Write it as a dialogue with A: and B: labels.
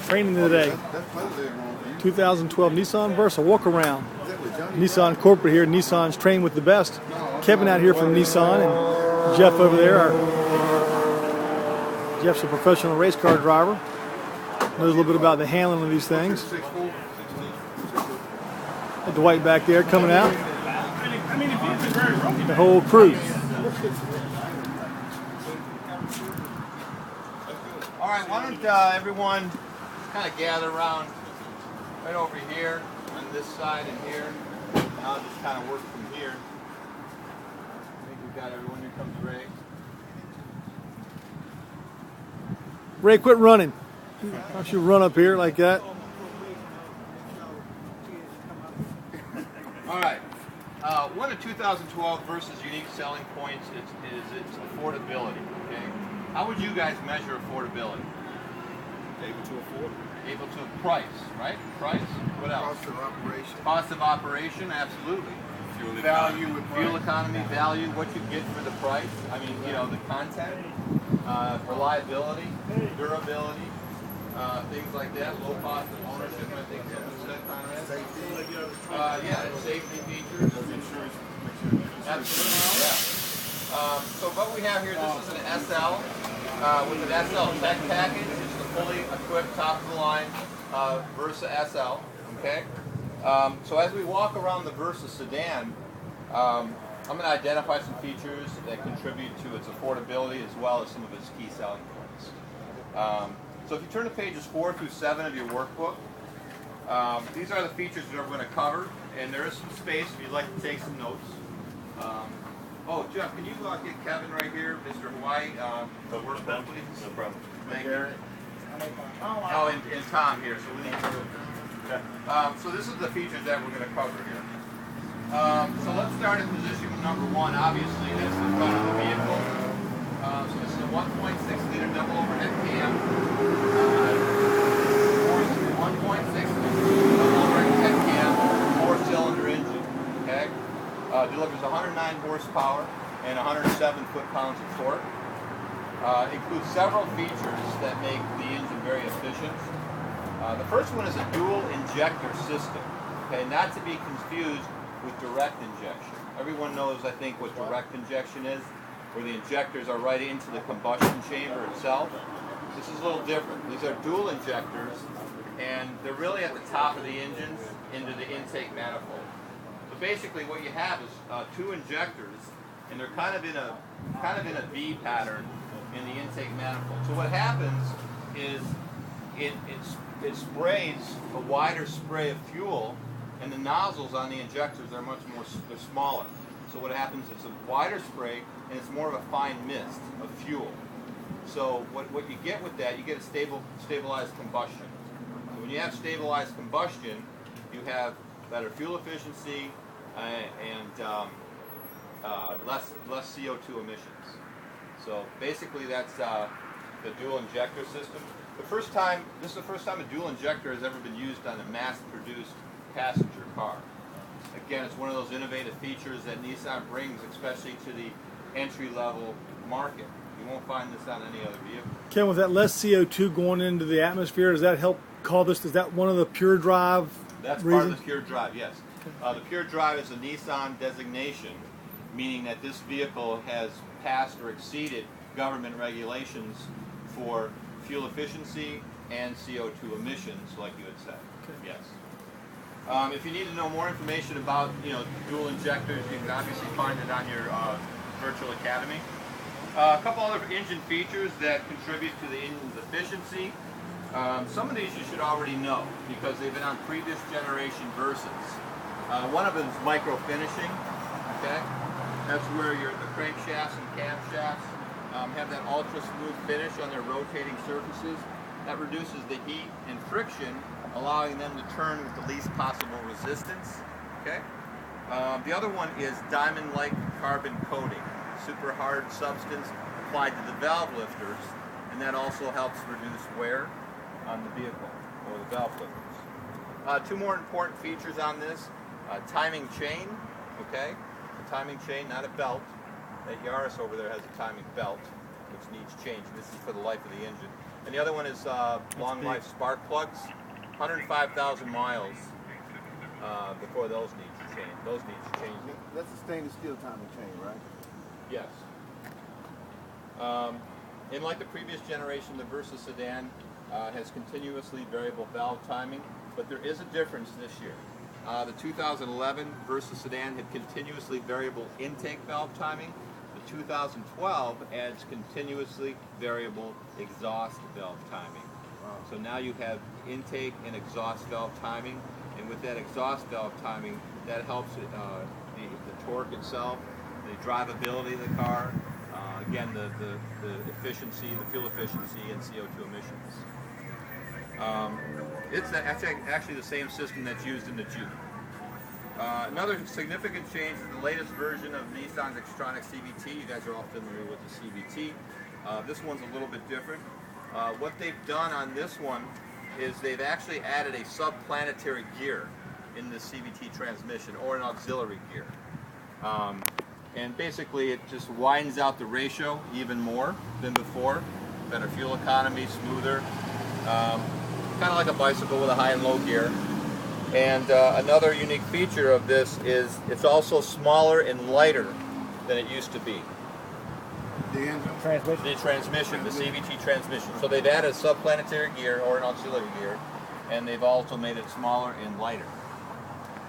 A: Training today. 2012 Nissan Versa walk around. Nissan corporate here. Nissan's trained with the best. Kevin out here from Nissan and Jeff over there. Jeff's a professional race car driver. Knows a little bit about the handling of these things. Dwight back there coming out. The whole crew.
B: All right, why don't everyone kind of gather around right over here on this side and here. And I'll just kind of work from here. I think we've got everyone. Here comes Ray.
A: Ray, quit running. Why don't you run up here like that?
B: All right. One of 2012 Versa's unique selling points is its affordability. Okay. How would you guys measure affordability?
C: Able to afford.
B: Able to price, right? Price. What else?
C: Cost of operation.
B: Cost of operation, absolutely.
C: Fuel
B: Value,
C: economy.
B: fuel economy, value, what you get for the price. I mean, you know, the content, reliability, durability, things like that. Low cost of ownership, I think someone said, Conrad.
C: Safety.
B: Yeah, safety features.
C: Insurance.
B: Absolutely, yeah. So what we have here, this is an SL with an SL tech package. It's the fully equipped, top of the line Versa SL. Okay. So as we walk around the Versa sedan, I'm going to identify some features that contribute to its affordability as well as some of its key selling points. So if you turn to pages 4 through 7 of your workbook, these are the features that we're going to cover, and there is some space if you'd like to take some notes. Oh, Jeff, can you get Kevin right here, Mr. White, the workbook, please?
C: No problem.
B: Thank you. Oh, and Tom here, so we need to. So this is the features that we're going to cover here. So let's start at position number 1. Obviously, that's the front of the vehicle. So this is a 1.6-liter double overhead cam. 1.6 double overhead cam, 4-cylinder engine. Okay. Delivers 109 horsepower and 107 foot-pounds of torque. Includes several features that make the engine very efficient. The first one is a dual injector system. Okay, not to be confused with direct injection. Everyone knows, I think, what direct injection is, where the injectors are right into the combustion chamber itself. This is a little different. These are dual injectors, and they're really at the top of the engine into the intake manifold. Basically, what you have is 2 injectors, and they're kind of in a V pattern in the intake manifold. So what happens is it sprays a wider spray of fuel, and the nozzles on the injectors are they're smaller. So what happens is a wider spray, and it's more of a fine mist of fuel. So what you get with that, you get a stabilized combustion. So when you have stabilized combustion, you have better fuel efficiency and less CO2 emissions. So basically, that's the dual injector system. This is the first time a dual injector has ever been used on a mass-produced passenger car. Again, it's one of those innovative features that Nissan brings, especially to the entry-level market. You won't find this on any other vehicle.
A: Ken, with that less CO2 going into the atmosphere, does that help call this? Is that one of the pure drive
B: That's
A: reasons?
B: part of the pure drive, yes. The pure drive is a Nissan designation, meaning that this vehicle has passed or exceeded government regulations for fuel efficiency and CO2 emissions, like you had said.
A: Okay.
B: Yes. If you need to know more information about dual injectors, you can obviously find it on your virtual academy. A couple other engine features that contribute to the engine's efficiency. Some of these you should already know because they've been on previous generation Versas. One of them is micro finishing. Okay, that's where the crankshafts and camshafts have that ultra smooth finish on their rotating surfaces. That reduces the heat and friction, allowing them to turn with the least possible resistance. Okay. The other one is diamond-like carbon coating, super hard substance applied to the valve lifters, and that also helps reduce wear on the vehicle or the valve lifters. 2 more important features on this. Timing chain, okay? A timing chain, not a belt. That Yaris over there has a timing belt, which needs changing. This is for the life of the engine. And the other one is long life spark plugs, 105,000 miles before those need to change. Those need to change.
C: That's a stainless steel timing chain, right?
B: Yes. And like the previous generation, the Versa sedan has continuously variable valve timing, but there is a difference this year. The 2011 Versa sedan had continuously variable intake valve timing. The 2012 adds continuously variable exhaust valve timing. So now you have intake and exhaust valve timing, and with that exhaust valve timing, that helps the torque itself, the drivability of the car, again the efficiency, the fuel efficiency, and CO2 emissions. It's actually the same system that's used in the Juke. Another significant change is the latest version of Nissan's Xtronic CVT. You guys are all familiar with the CVT. This one's a little bit different. What they've done on this one is they've actually added a subplanetary gear in the CVT transmission, or an auxiliary gear. And basically it just widens out the ratio even more than before. Better fuel economy, smoother. Kind of like a bicycle with a high and low gear. And another unique feature of this is it's also smaller and lighter than it used to be.
C: The engine?
B: The transmission, the CVT transmission. So they've added a subplanetary gear or an auxiliary gear, and they've also made it smaller and lighter.